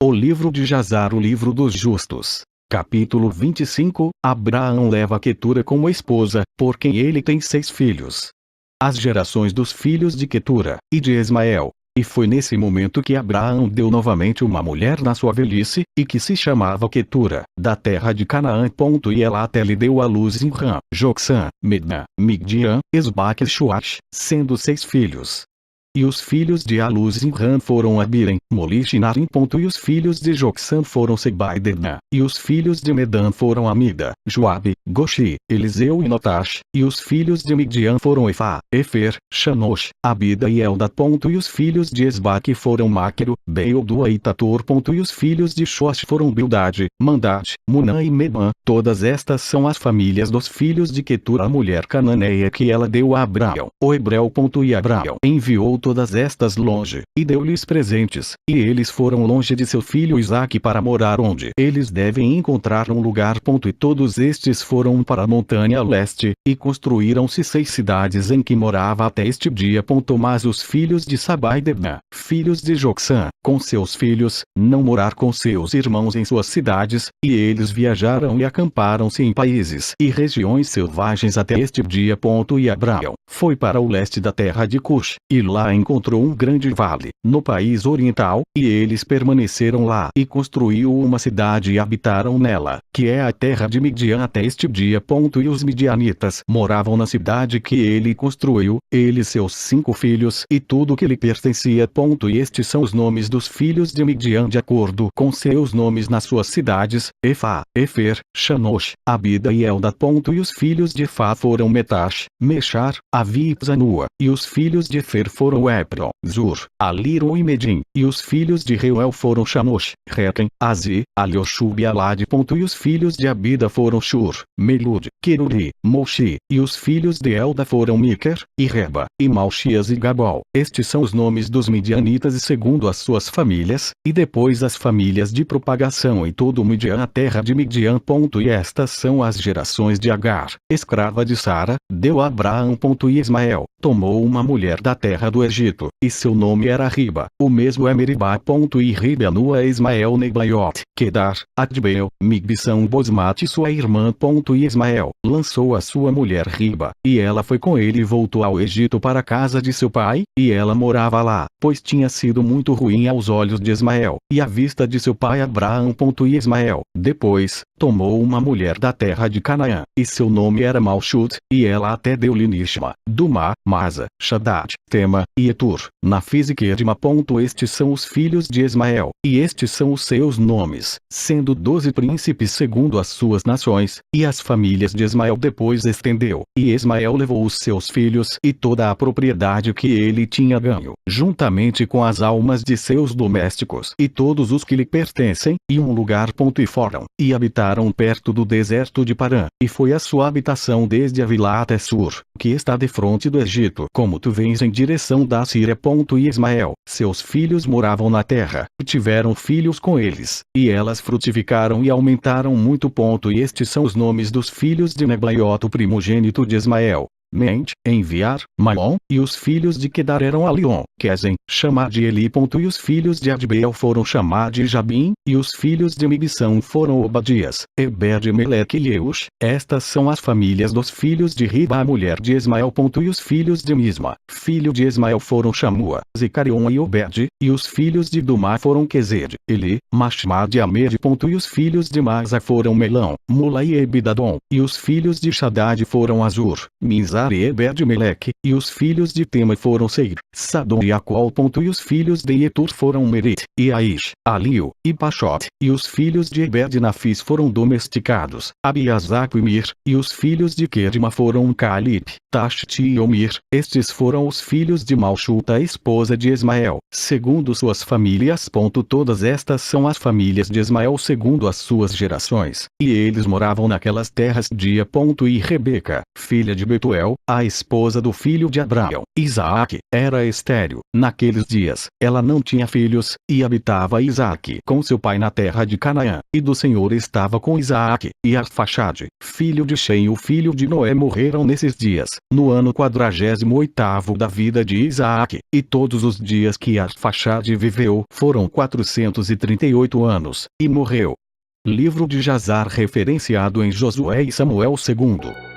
O livro de Jazar, o livro dos justos. Capítulo 25. Abraão leva Quetura como esposa, por quem ele tem 6 filhos. As gerações dos filhos de Quetura, e de Ismael. E foi nesse momento que Abraão deu novamente uma mulher na sua velhice, e que se chamava Quetura, da terra de Canaã. E ela até lhe deu à luz Zimram, Joksã, Medã, Migdian, Esbaque e Shuash, sendo 6 filhos. E os filhos de Aluz Zimram foram Abiram, Molish e Narim. E os filhos de Joksã foram Seba e Dedã. E os filhos de Medã foram Amida, Joabe, Goshi, Eliseu e Notash. E os filhos de Midian foram Efá, Efer, Shanosh, Abida e Elda. E os filhos de Esbaque foram Máquero, Beodua e Tator. E os filhos de Shosh foram Bildade, Mandade, Munã e Medã. Todas estas são as famílias dos filhos de Quetura, a mulher cananeia que ela deu a Abraão, o hebreu. E Abraão enviou todas estas longe, e deu-lhes presentes, e eles foram longe de seu filho Isaque para morar onde eles devem encontrar um lugar. E todos estes foram para a montanha leste, e construíram-se 6 cidades em que morava até este dia. Mas os filhos de Sabá e Dedã, filhos de Joksã, com seus filhos, não morar com seus irmãos em suas cidades, e eles viajaram e acamparam-se em países e regiões selvagens até este dia. E Abraão foi para o leste da terra de Cush, e lá encontrou um grande vale, no país oriental, e eles permaneceram lá e construiu uma cidade e habitaram nela, que é a terra de Midian até este dia. E os midianitas moravam na cidade que ele construiu, ele e seus 5 filhos e tudo que lhe pertencia. E estes são os nomes dos filhos de Midian de acordo com seus nomes nas suas cidades: Efá, Efer, Shanosh, Abida e Elda. E os filhos de Efá foram Metash, Meshar, Avi e Zanua. E os filhos de Efer foram Epron, Zur, Aliro e Medim. E os filhos de Reuel foram Shanosh, Requem, Azi, Alioshub e Alade. E os filhos de Abida foram Shur, Melud, Queruri, Moshi. E os filhos de Elda foram Miker, e Reba, e Malchias e Gabal. Estes são os nomes dos midianitas e segundo as suas famílias, e depois as famílias de propagação em todo o Midian, a terra de Midian. E estas são as gerações de Agar, escrava de Sara, deu a Abraão. E Ismael tomou uma mulher da terra do Egito, e seu nome era Riba, o mesmo é Meribá. E Riba nua Ismael Nebaiot, Kedar, Adbeel, Migbição Bosmate sua irmã. E Ismael lançou a sua mulher Riba, e ela foi com ele e voltou ao Egito para a casa de seu pai, e ela morava lá, pois tinha sido muito ruim aos olhos de Ismael, e à vista de seu pai Abraão. E Ismael, depois, tomou uma mulher da terra de Canaã, e seu nome era Malchut, e ela até deu-lhe Nishma, Dumá, Masa, Shaddad, Tema, e Etur, Nafis e Quedma. Estes são os filhos de Ismael, e estes são os seus nomes, sendo 12 príncipes segundo as suas nações, e as famílias de Ismael depois estendeu, e Ismael levou os seus filhos e toda a propriedade que ele tinha ganho, juntamente com as almas de seus domésticos e todos os que lhe pertencem, e um lugar. E foram, e habitaram perto do deserto de Parã, e foi a sua habitação desde Avilá até Sur, que está defronte do Egito, como tu vens em direção da Síria. E Ismael, seus filhos moravam na terra, e tiveram filhos com eles, e elas frutificaram e aumentaram muito. E estes são os nomes dos filhos de Nebaiot, o primogênito de Ismael: Mente, Enviar, Maom. E os filhos de Quedar eram Alion, Quezem, Chamar de Eli. E os filhos de Adbeel foram Chamar de Jabim. E os filhos de Mibissão foram Obadias, Ebed, Meleque e Eush. Estas são as famílias dos filhos de Riba, a mulher de Ismael. E os filhos de Misma, filho de Ismael, foram Shamua, Zicarion e Obed. E os filhos de Dumá foram Quezed, Eli, Mashma de Amed. E os filhos de Masa foram Melão, Mula e Ebidadon. E os filhos de Shaddad foram Azur, Mizar e Ebed-Meleque. E os filhos de Tema foram Seir, Sadom e Acol. E os filhos de Etur foram Merit, e Aish, Alio, e Pachote. E os filhos de Ebed-Nafis foram domesticados, Abiasaco e Mir. E os filhos de Quedma foram Calip, Tashti e Omir. Estes foram os filhos de Malchuta, a esposa de Ismael, segundo suas famílias. Todas estas são as famílias de Ismael segundo as suas gerações, e eles moravam naquelas terras. E Rebeca, filha de Betuel, Raquel, a esposa do filho de Abraão, Isaque, era estéril. Naqueles dias, ela não tinha filhos, e habitava Isaque com seu pai na terra de Canaã, e do Senhor estava com Isaque, e Arfaxade, filho de Sem, o filho de Noé, morreram nesses dias, no ano 48º da vida de Isaque, e todos os dias que Arfaxade viveu foram 438 anos, e morreu. Livro de Jazar referenciado em Josué e Samuel II.